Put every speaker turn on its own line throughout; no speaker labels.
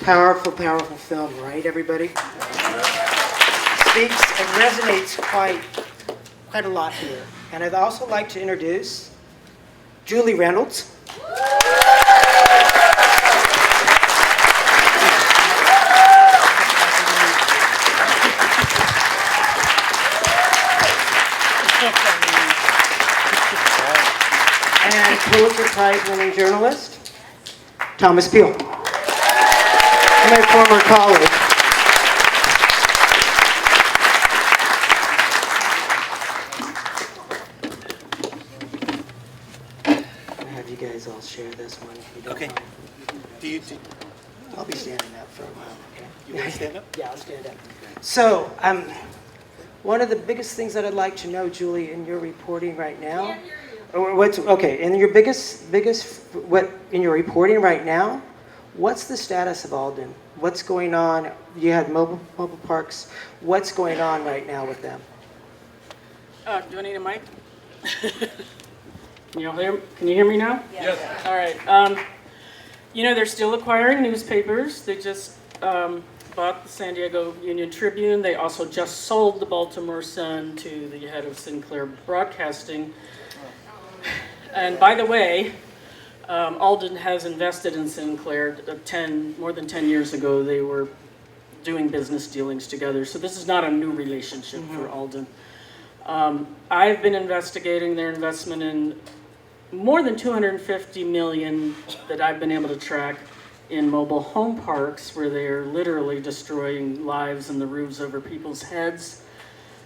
Powerful, powerful film, right, everybody? Speaks and resonates quite a lot here. And I'd also like to introduce Julie Reynolds. And Pulitzer Prize-winning journalist, Thomas Peele. My former colleague. I'll have you guys all share this one if you don't
Okay.
mind. I'll be standing up for a while, okay?
You want to stand up?
Yeah, I'll stand up. So, one of the biggest things that I'd like to know, Julie, in your reporting right now, in your in your reporting right now, what's the status of Alden? What's going on? You had mobile parks. What's going on right now with them?
Do I need a mic? Can you hear me now?
Yes.
All right. They're still acquiring newspapers. They just bought the San Diego Union Tribune. They also just sold the Baltimore Sun to the head of Sinclair Broadcasting. And by the way, Alden has invested in Sinclair more than 10 years ago. They were doing business dealings together. So this is not a new relationship for Alden. I've been investigating their investment in more than $250 million that I've been able to track in mobile home parks where they are literally destroying lives and the roofs over people's heads.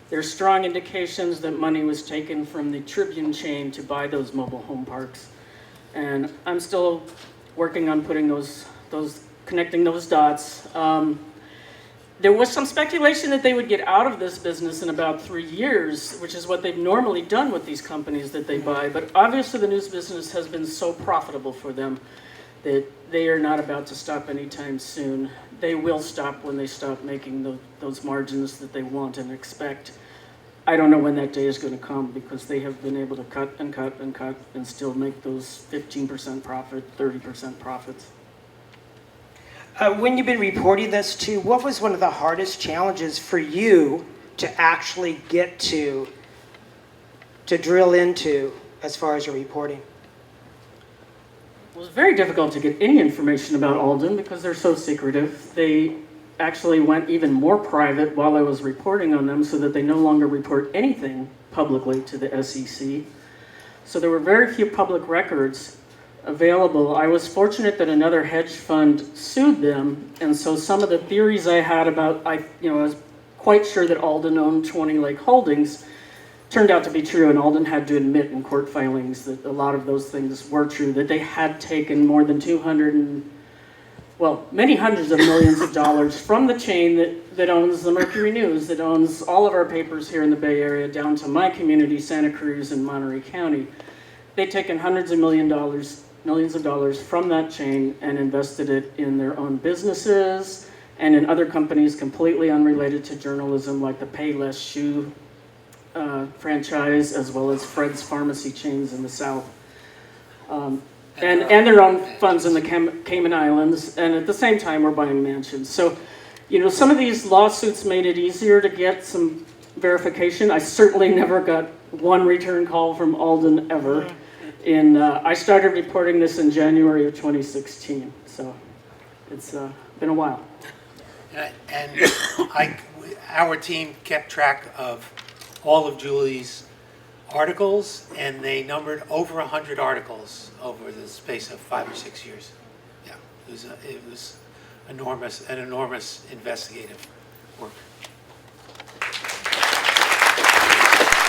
There's strong indications that money was taken from the Tribune chain to buy those mobile home parks. And I'm still working on putting connecting those dots. There was some speculation that they would get out of this business in about 3 years, which is what they've normally done with these companies that they buy. But obviously the news business has been so profitable for them that they are not about to stop anytime soon. They will stop when they stop making those margins that they want and expect. I don't know when that day is going to come because they have been able to cut and cut and cut and still make those 15% profit, 30% profits.
When you've been reporting this too, what was one of the hardest challenges for you to actually get to drill into as far as your reporting?
It was very difficult to get any information about Alden because they're so secretive. They actually went even more private while I was reporting on them so that they no longer report anything publicly to the SEC. So there were very few public records available. I was fortunate that another hedge fund sued them, and so some of the theories I had about, I was quite sure that Alden owned 20 Lake Holdings turned out to be true, and Alden had to admit in court filings that a lot of those things were true, that they had taken more than many hundreds of millions of dollars from the chain that owns the Mercury News, that owns all of our papers here in the Bay Area, down to my community, Santa Cruz and Monterey County. They'd taken hundreds of millions of dollars from that chain and invested it in their own businesses and in other companies completely unrelated to journalism, like the Payless shoe franchise, as well as Fred's pharmacy chains in the South. And their own funds in the Cayman Islands, and at the same time we're buying mansions. So, some of these lawsuits made it easier to get some verification. I certainly never got one return call from Alden ever. I started reporting this in January of 2016, so it's been a while.
And our team kept track of all of Julie's articles, and they numbered over 100 articles over the space of 5 or 6 years. Yeah, it was an enormous investigative work.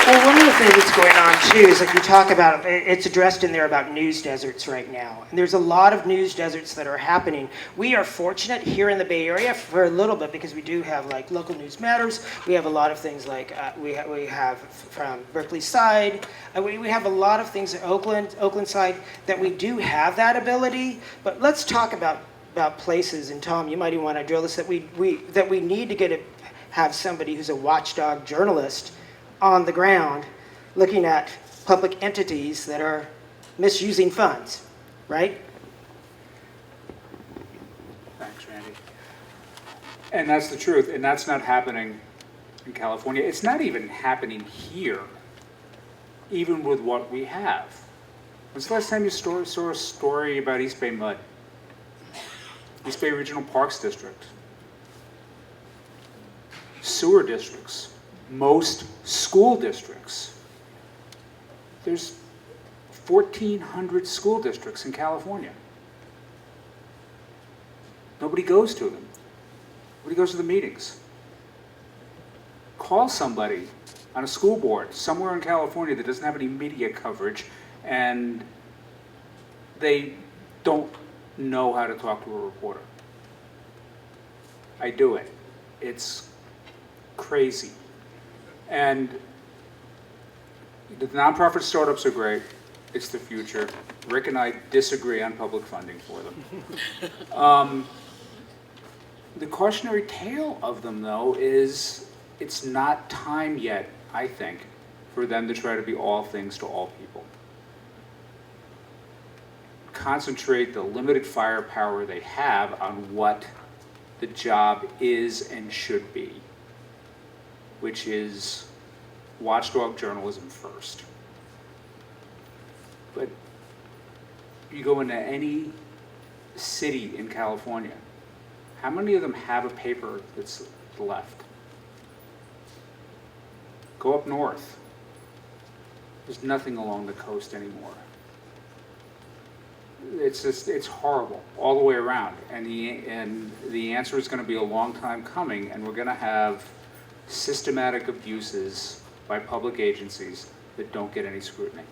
Well, one of the things that's going on too is, like you talk about, it's addressed in there about news deserts right now. And there's a lot of news deserts that are happening. We are fortunate here in the Bay Area for a little bit because we do have like Local News Matters. We have a lot of things like we have from Berkeley side. We have a lot of things at Oakland side that we do have that ability. But let's talk about places. And Tom, you might even want to drill this that we need to have somebody who's a watchdog journalist on the ground looking at public entities that are misusing funds, right?
Thanks, Andy. And that's the truth, and that's not happening in California. It's not even happening here, even with what we have. When's the last time you saw a story about East Bay Mud? East Bay Regional Parks District. Sewer districts. Most school districts. There's 1,400 school districts in California. Nobody goes to them. Nobody goes to the meetings. Call somebody on a school board somewhere in California that doesn't have any media coverage and they don't know how to talk to a reporter. I do it. It's crazy. And the nonprofit startups are great. It's the future. Rick and I disagree on public funding for them. The cautionary tale of them, though, is it's not time yet, I think, for them to try to be all things to all people. Concentrate the limited firepower they have on what the job is and should be, which is watchdog journalism first. But you go into any city in California, how many of them have a paper that's left? Go up north. There's nothing along the coast anymore. It's horrible all the way around. And the answer is going to be a long time coming, and we're going to have systematic abuses by public agencies that don't get any scrutiny.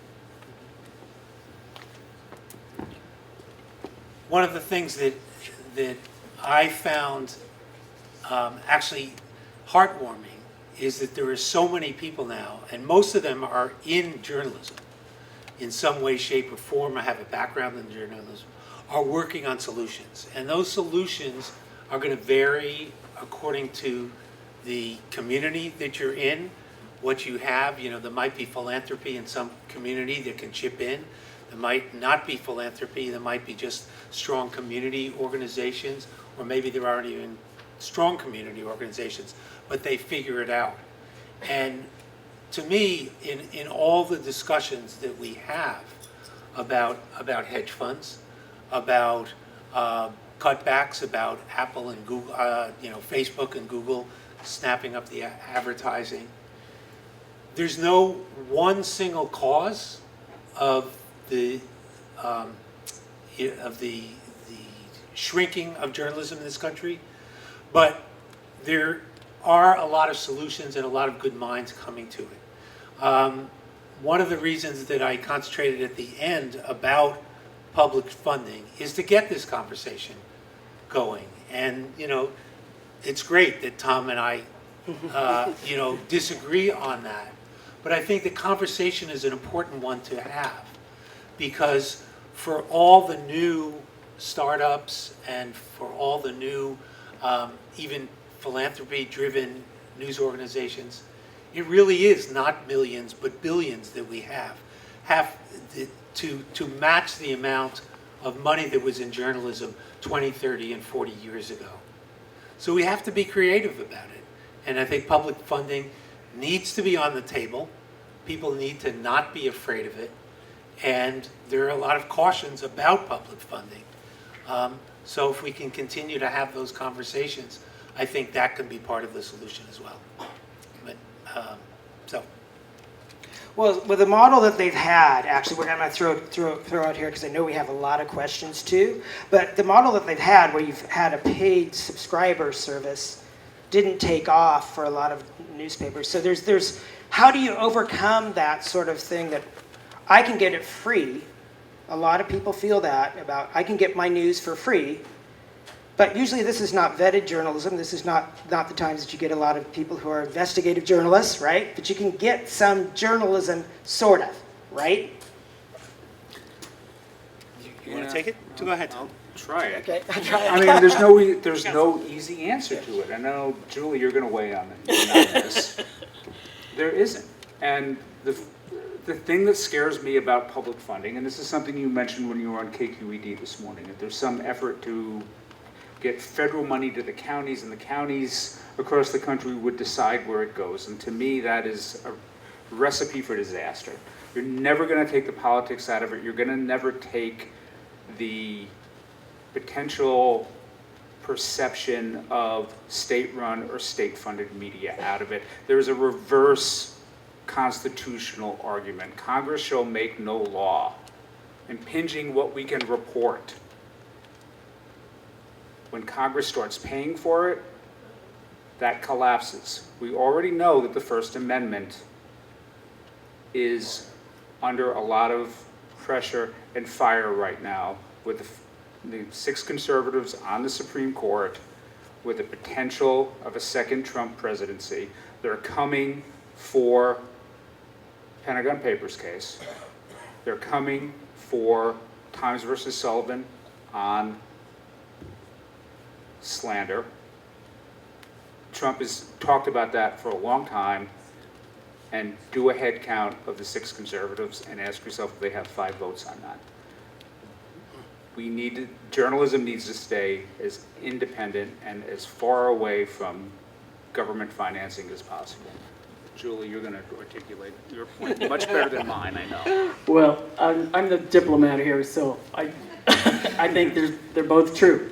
One of the things that I found actually heartwarming is that there are so many people now, and most of them are in journalism in some way, shape, or form. I have a background in journalism, are working on solutions. And those solutions are going to vary according to the community that you're in, what you have. You know, there might be philanthropy in some community that can chip in. There might not be philanthropy. There might be just strong community organizations, or maybe there aren't even strong community organizations, but they figure it out. And to me, in all the discussions that we have about hedge funds, about cutbacks, about Apple and Google, Facebook and Google snapping up the advertising, there's no one single cause of the shrinking of journalism in this country, but there are a lot of solutions and a lot of good minds coming to it. One of the reasons that I concentrated at the end about public funding is to get this conversation going. And, it's great that Tom and I, disagree on that. But I think the conversation is an important one to have, because for all the new startups and for all the new, even philanthropy-driven news organizations, it really is not millions but billions that we have to match the amount of money that was in journalism 20, 30, and 40 years ago. So we have to be creative about it. And I think public funding needs to be on the table. People need to not be afraid of it. And there are a lot of cautions about public funding. So if we can continue to have those conversations, I think that can be part of the solution as well. But,
Well, with the model that they've had, actually, we're going to throw out here because I know we have a lot of questions too. But the model that they've had, where you've had a paid subscriber service, didn't take off for a lot of newspapers. So there's how do you overcome that sort of thing that I can get it free? A lot of people feel that about I can get my news for free. But usually this is not vetted journalism. This is not the times that you get a lot of people who are investigative journalists, right? But you can get some journalism, sort of, right?
you want to take it? Go ahead, Tom.
I'll try it.
Okay, I'll try it.
I mean, there's no easy answer to it. I know, Julie, you're going to weigh on this. There isn't. And the thing that scares me about public funding, and this is something you mentioned when you were on KQED this morning, that there's some effort to get federal money to the counties, and the counties across the country would decide where it goes. And to me, that is a recipe for disaster. You're never going to take the politics out of it. You're going to never take the potential perception of state-run or state-funded media out of it. There is a reverse constitutional argument. Congress shall make no law impinging what we can report. When Congress starts paying for it, that collapses. We already know that the First Amendment is under a lot of pressure and fire right now with the 6 conservatives on the Supreme Court, with the potential of a second Trump presidency. They're coming for Pentagon Papers case. They're coming for Times versus Sullivan on slander. Trump has talked about that for a long time. And do a head count of the 6 conservatives and ask yourself if they have 5 votes on that. Journalism needs to stay as independent and as far away from government financing as possible. Julie, you're going to articulate your point much better than mine, I know.
Well, I'm the diplomat here, so I think they're both true.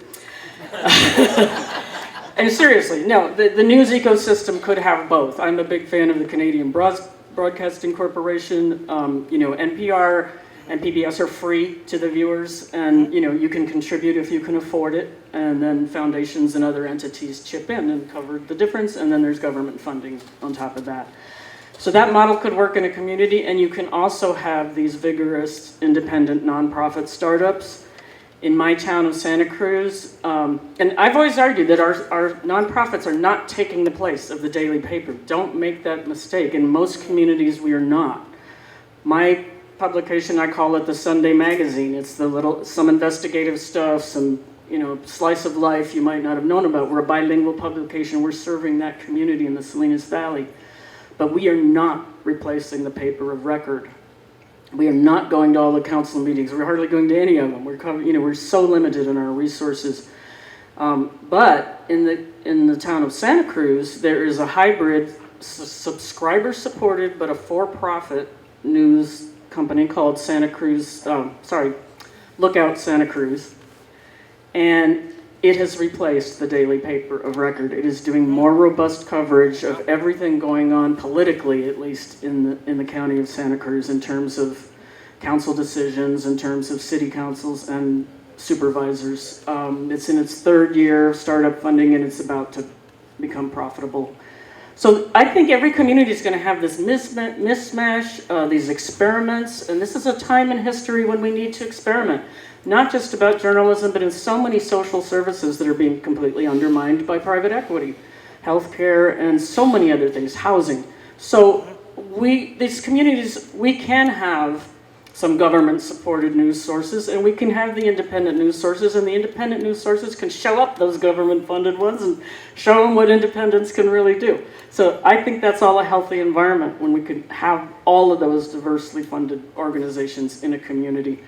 And seriously, no, the news ecosystem could have both. I'm a big fan of the Canadian Broadcasting Corporation. NPR and PBS are free to the viewers, and you can contribute if you can afford it, and then foundations and other entities chip in and cover the difference, and then there's government funding on top of that. So that model could work in a community, and you can also have these vigorous, independent, nonprofit startups. In my town of Santa Cruz, and I've always argued that our nonprofits are not taking the place of the daily paper. Don't make that mistake. In most communities, we are not. My publication, I call it the Sunday Magazine. It's some investigative stuff, some slice of life you might not have known about. We're a bilingual publication. We're serving that community in the Salinas Valley. But we are not replacing the paper of record. We are not going to all the council meetings. We're hardly going to any of them. We're so limited in our resources. But in the town of Santa Cruz, there is a hybrid, subscriber-supported, but a for-profit news company called Lookout Santa Cruz. And it has replaced the daily paper of record. It is doing more robust coverage of everything going on politically, at least in the county of Santa Cruz, in terms of council decisions, in terms of city councils and supervisors. It's in its 3rd year of startup funding, and it's about to become profitable. So I think every community is going to have this mismatch, these experiments, and this is a time in history when we need to experiment. Not just about journalism, but in so many social services that are being completely undermined by private equity, healthcare, and so many other things, housing. So these communities, we can have some government-supported news sources, and we can have the independent news sources, and the independent news sources can show up those government-funded ones and show them what independence can really do. So I think that's all a healthy environment when we can have all of those diversely funded organizations in a community.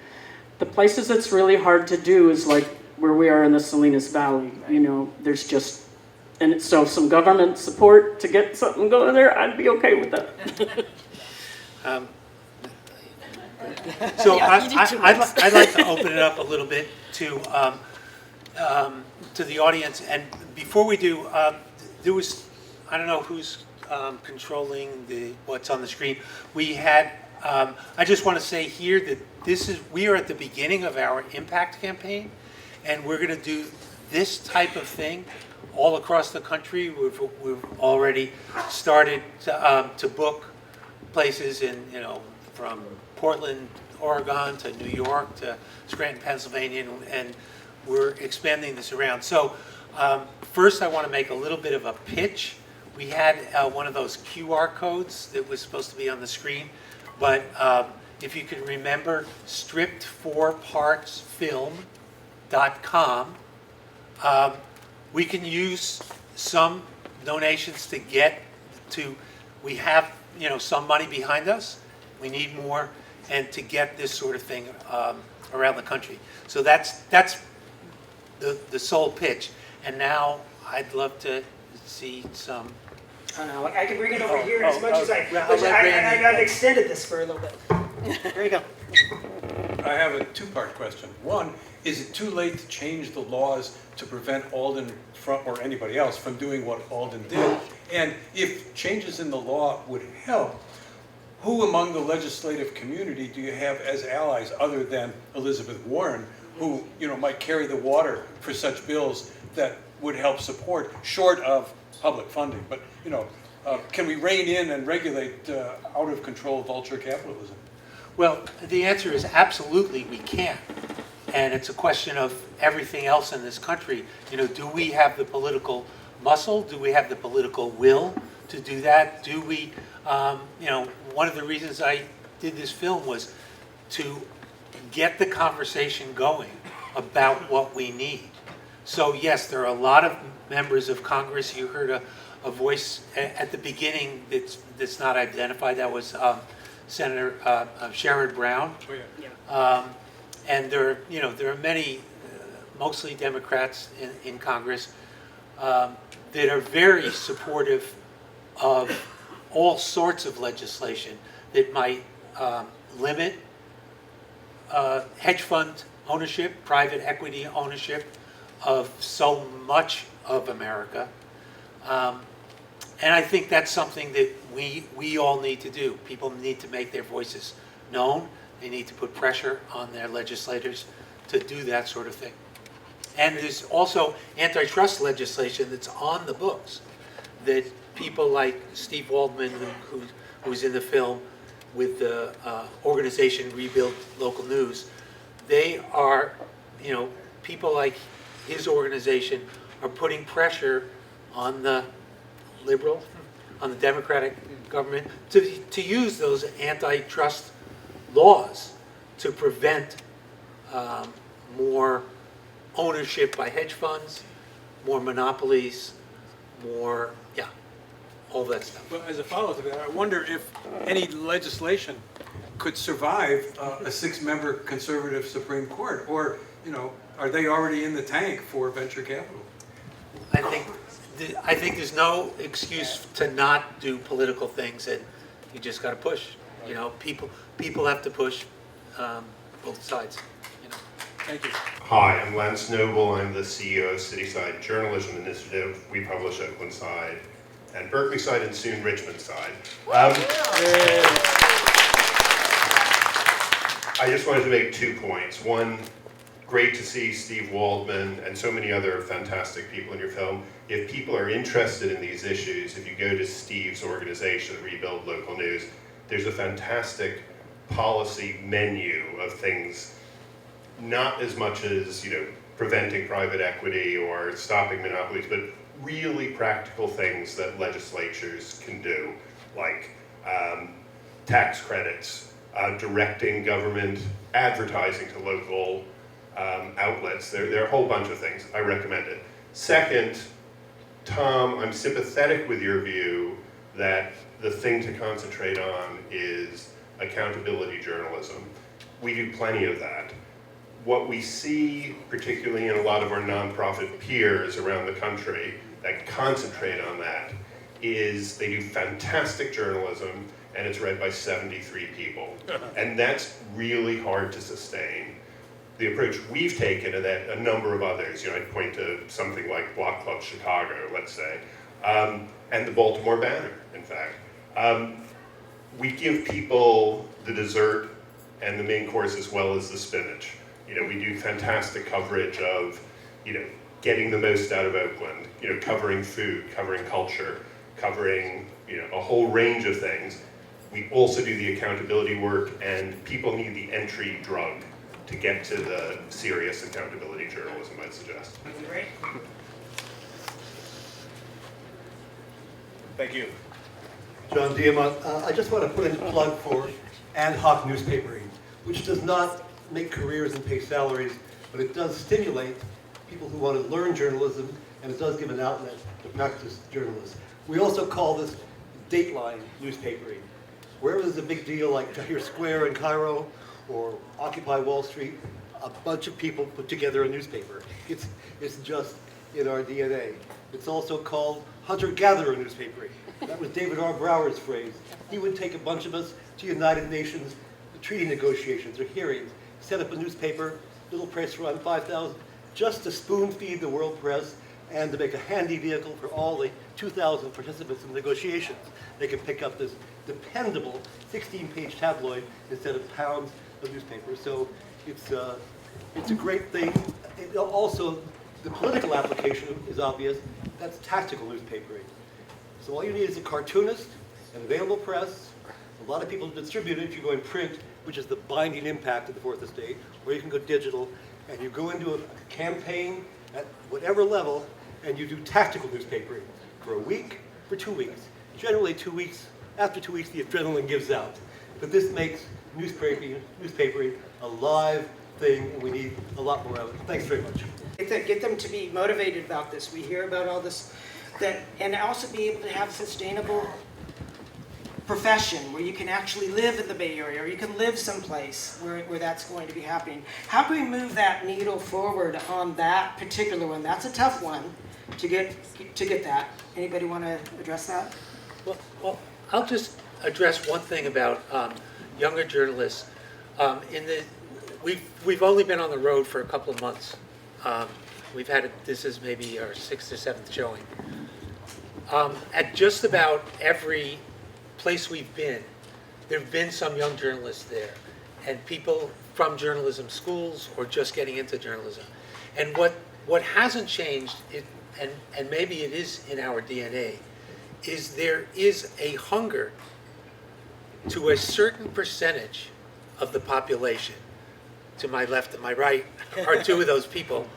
The places that's really hard to do is like where we are in the Salinas Valley. There's just, and so some government support to get something going there, I'd be okay with that.
So I'd like to open it up a little bit to the audience. And before we do, there was, I don't know who's controlling what's on the screen. We had, I just want to say here that we are at the beginning of our impact campaign, and we're going to do this type of thing all across the country. We've already started to book places from Portland, Oregon, to New York, to Scranton, Pennsylvania, and we're expanding this around. So first I want to make a little bit of a pitch. We had one of those QR codes that was supposed to be on the screen, but if you can remember, stripped4partsfilm.com, we can use some donations to get to, we have some money behind us, we need more, and to get this sort of thing around the country. So that's the sole pitch. And now I'd love to see some.
I know, I can bring it over here
oh,
as much as I,
well,
which
let Randy-
I've extended this for a little bit. There you go.
I have a two-part question. One, is it too late to change the laws to prevent Alden from, or anybody else from doing what Alden did? And if changes in the law would help, who among the legislative community do you have as allies other than Elizabeth Warren, who might carry the water for such bills that would help support, short of public funding? But can we rein in and regulate out of control vulture capitalism?
Well, the answer is absolutely we can. And it's a question of everything else in this country. Do we have the political muscle? Do we have the political will to do that? Do we, one of the reasons I did this film was to get the conversation going about what we need. So yes, there are a lot of members of Congress. You heard a voice at the beginning that's not identified. That was Senator Sherrod Brown.
Oh, yeah.
And there are many, mostly Democrats in Congress, that are very supportive of all sorts of legislation that might limit hedge fund ownership, private equity ownership of so much of America. And I think that's something that we all need to do. People need to make their voices known. They need to put pressure on their legislators to do that sort of thing. And there's also antitrust legislation that's on the books that people like Steve Waldman, who's in the film with the organization Rebuild Local News, they are, people like his organization are putting pressure on the on the Democratic government to use those antitrust laws to prevent more ownership by hedge funds, more monopolies, more, all that stuff.
Well, as a follow-up to that, I wonder if any legislation could survive a 6-member conservative Supreme Court, or, are they already in the tank for venture capital?
I think there's no excuse to not do political things, and you just got to push. People have to push both sides.
Thank you.
Hi, I'm Lance Noble. I'm the CEO of Cityside Journalism Initiative. We publish Oakland Side and Berkeley Side and soon Richmond Side. I just wanted to make 2 points. One, great to see Steve Waldman and so many other fantastic people in your film. If people are interested in these issues, if you go to Steve's organization, Rebuild Local News, there's a fantastic policy menu of things, not as much as, preventing private equity or stopping monopolies, but really practical things that legislatures can do, like tax credits, directing government advertising to local outlets. There are a whole bunch of things. I recommend it. Second, Tom, I'm sympathetic with your view that the thing to concentrate on is accountability journalism. We do plenty of that. What we see, particularly in a lot of our nonprofit peers around the country that concentrate on that, is they do fantastic journalism and it's read by 73 people. And that's really hard to sustain. The approach we've taken, and that a number of others, I'd point to something like Block Club Chicago, let's say, and the Baltimore Banner, in fact. We give people the dessert and the main course as well as the spinach. We do fantastic coverage of, getting the most out of Oakland, covering food, covering culture, covering, a whole range of things. We also do the accountability work, and people need the entry drug to get to the serious accountability journalism, I'd suggest.
Great.
Thank you.
John Diamont. I just want to put in a plug for ad hoc newspapering, which does not make careers and pay salaries, but it does stimulate people who want to learn journalism, and it does give an outlet to practice journalism. We also call this dateline newspapering. Wherever there's a big deal like Tahrir Square in Cairo or Occupy Wall Street, a bunch of people put together a newspaper. It's just in our DNA. It's also called hunter-gatherer newspapering. That was David R. Brower's phrase. He would take a bunch of us to United Nations treaty negotiations or hearings, set up a newspaper, little press run, 5,000, just to spoon feed the world press and to make a handy vehicle for all the 2,000 participants in the negotiations. They could pick up this dependable 16-page tabloid instead of pounds of newspaper. So it's a great thing. Also, the political application is obvious. That's tactical newspapering. So all you need is a cartoonist, an available press, a lot of people to distribute it if you go in print, which is the binding impact of the fourth estate, or you can go digital, and you go into a campaign at whatever level, and you do tactical newspapering for a week, for 2 weeks. Generally 2 weeks, after 2 weeks the adrenaline gives out. But this makes newspapering a live thing, and we need a lot more of it. Thanks very much.
Get them to be motivated about this. We hear about all this, and also be able to have a sustainable profession where you can actually live in the Bay Area, or you can live someplace where that's going to be happening. How can we move that needle forward on that particular one? That's a tough one to get that. Anybody want to address that?
Well, I'll just address one thing about younger journalists. We've only been on the road for a couple of months. This is maybe our 6th or 7th showing. At just about every place we've been, there have been some young journalists there, and people from journalism schools or just getting into journalism. And what hasn't changed, and maybe it is in our DNA, is there is a hunger to a certain percentage of the population, to my left and my right are two of those people,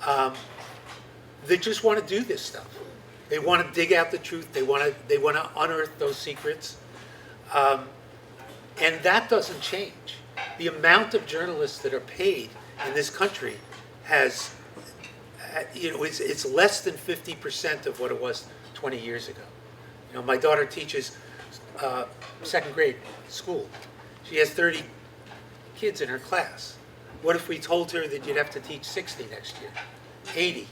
that just want to do this stuff. They want to dig out the truth. They want to unearth those secrets, and that doesn't change. The amount of journalists that are paid in this country has, it's less than 50% of what it was 20 years ago. My daughter teaches second grade school. She has 30 kids in her class. What if we told her that you'd have to teach 60 next year, 80?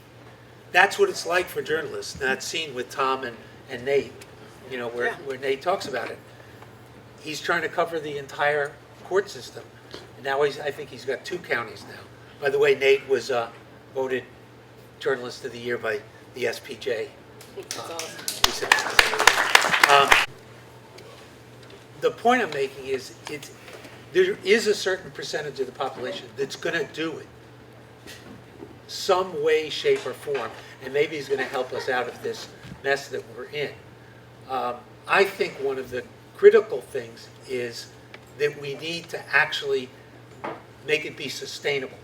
That's what it's like for journalists. And that's seen with Tom and Nate, where Nate talks about it. He's trying to cover the entire court system. And now I think he's got 2 counties now. By the way, Nate was voted Journalist of the Year by the SPJ. Recently. The point I'm making is there is a certain percentage of the population that's going to do it some way, shape, or form, and maybe he's going to help us out of this mess that we're in. I think one of the critical things is that we need to actually make it be sustainable,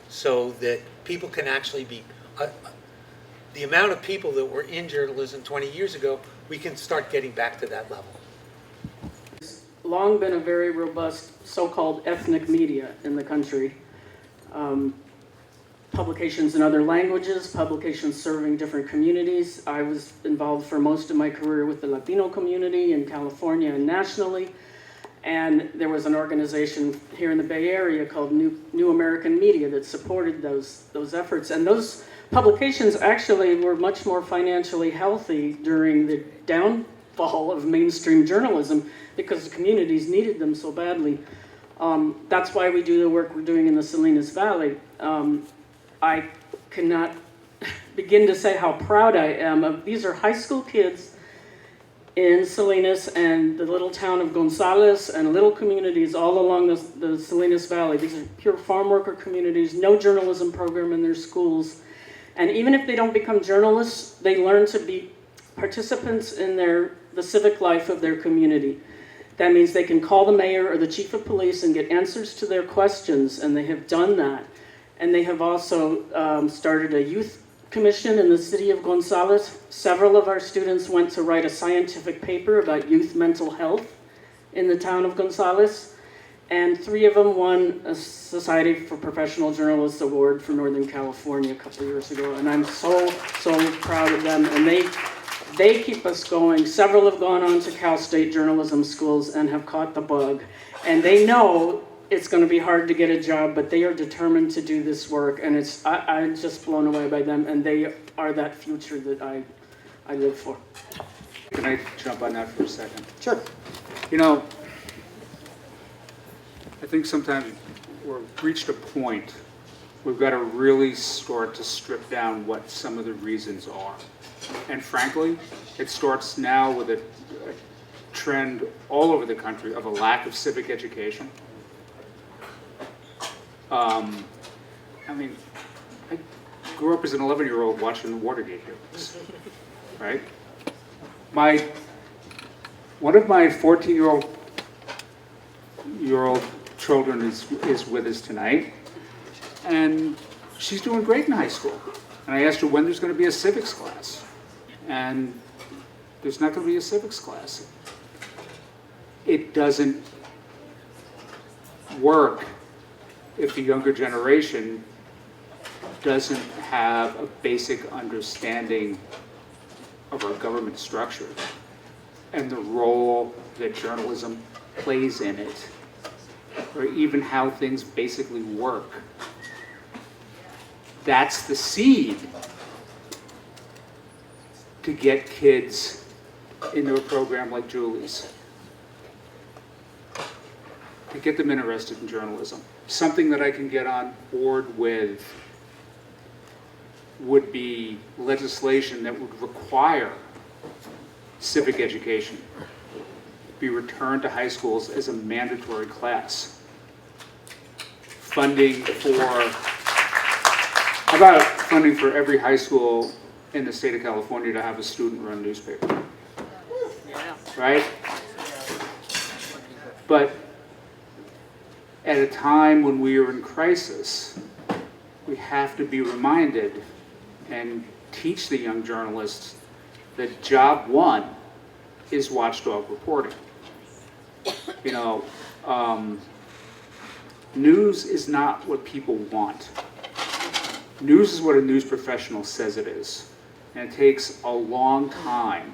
so that people can actually be, the amount of people that were in journalism 20 years ago, we can start getting back to that level.
Long been a very robust so-called ethnic media in the country. Publications in other languages, publications serving different communities. I was involved for most of my career with the Latino community in California and nationally. And there was an organization here in the Bay Area called New American Media that supported those efforts. And those publications actually were much more financially healthy during the downfall of mainstream journalism because the communities needed them so badly. That's why we do the work we're doing in the Salinas Valley. I cannot begin to say how proud I am of, these are high school kids in Salinas and the little town of Gonzales and little communities all along the Salinas Valley. These are pure farm worker communities, no journalism program in their schools. And even if they don't become journalists, they learn to be participants in the civic life of their community. That means they can call the mayor or the chief of police and get answers to their questions, and they have done that. And they have also started a youth commission in the city of Gonzales. Several of our students went to write a scientific paper about youth mental health in the town of Gonzales. And 3 of them won a Society for Professional Journalists Award for Northern California a couple of years ago. And I'm so proud of them. And they keep us going. Several have gone on to Cal State journalism schools and have caught the bug. And they know it's going to be hard to get a job, but they are determined to do this work, and I'm just blown away by them, and they are that future that I live for.
Can I jump on that for a second?
Sure.
You know, I think sometimes we've reached a point, we've got to really start to strip down what some of the reasons are. And frankly, it starts now with a trend all over the country of a lack of civic education. I mean, I grew up as an 11-year-old watching the Watergate hearings, right? One of my 14-year-old children is with us tonight, and she's doing great in high school. And I asked her when there's going to be a civics class, and there's not going to be a civics class. It doesn't work if the younger generation doesn't have a basic understanding of our government structure and the role that journalism plays in it, or even how things basically work. That's the seed to get kids into a program like Julie's, to get them interested in journalism. Something that I can get on board with would be legislation that would require civic education be returned to high schools as a mandatory class. How about funding for every high school in the state of California to have a student-run newspaper?
Yeah.
Right? But at a time when we are in crisis, we have to be reminded and teach the young journalists that job one is watchdog reporting. You know, news is not what people want. News is what a news professional says it is. And it takes a long time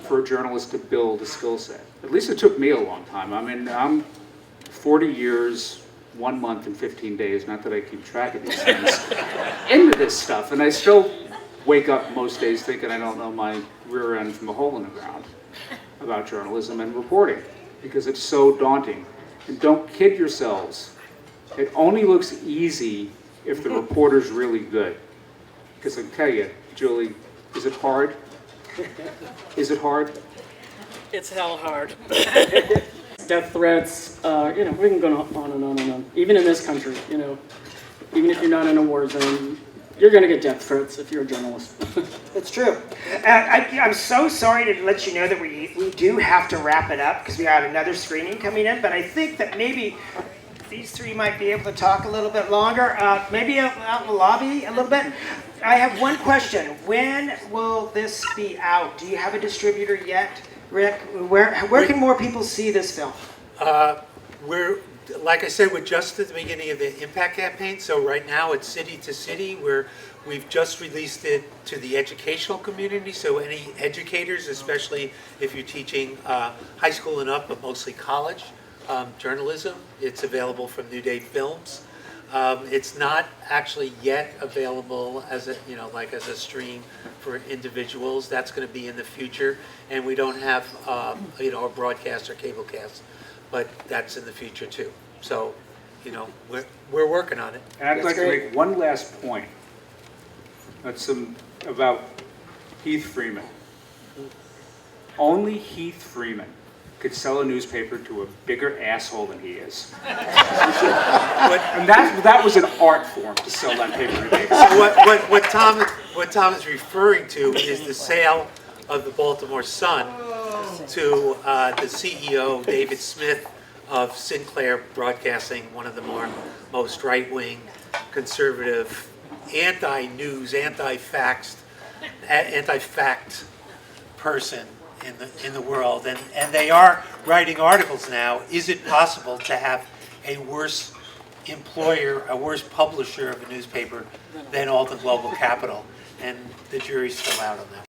for a journalist to build a skill set. At least it took me a long time. I mean, I'm 40 years, 1 month, and 15 days, not that I keep track of these things, into this stuff. And I still wake up most days thinking I don't know my rear end from a hole in the ground about journalism and reporting, because it's so daunting. And don't kid yourselves. It only looks easy if the reporter's really good. Because I can tell you, Julie, is it hard? Is it hard?
It's hell hard. Death threats, you know, we can go on and on and on. Even in this country, you know, even if you're not in a war zone, you're going to get death threats if you're a journalist.
It's true. I'm so sorry to let you know that we do have to wrap it up because we got another screening coming in, but I think that maybe these three might be able to talk a little bit longer, maybe out in the lobby a little bit. I have one question. When will this be out? Do you have a distributor yet, Rick? Where can more people see this film?
We're, like I said, we're just at the beginning of the impact campaign. So right now it's city to city, where we've just released it to the educational community. So any educators, especially if you're teaching high school and up, but mostly college journalism, it's available from New Day Films. It's not actually yet available as a, you know, like as a stream for individuals. That's going to be in the future, and we don't have, you know, a broadcast or cable cast, but that's in the future too. So, you know, we're working on it.
And I'd like to make one last point. That's about Heath Freeman. Only Heath Freeman could sell a newspaper to a bigger asshole than he is. And that was an art form to sell that paper today.
What Tom is referring to is the sale of the Baltimore Sun to the CEO, David Smith, of Sinclair Broadcasting, one of the most right-wing, conservative, anti-news, anti-fact person in the world, and they are writing articles now. Is it possible to have a worse employer, a worse publisher of a newspaper than Alden Global Capital? And the jury's still out on that.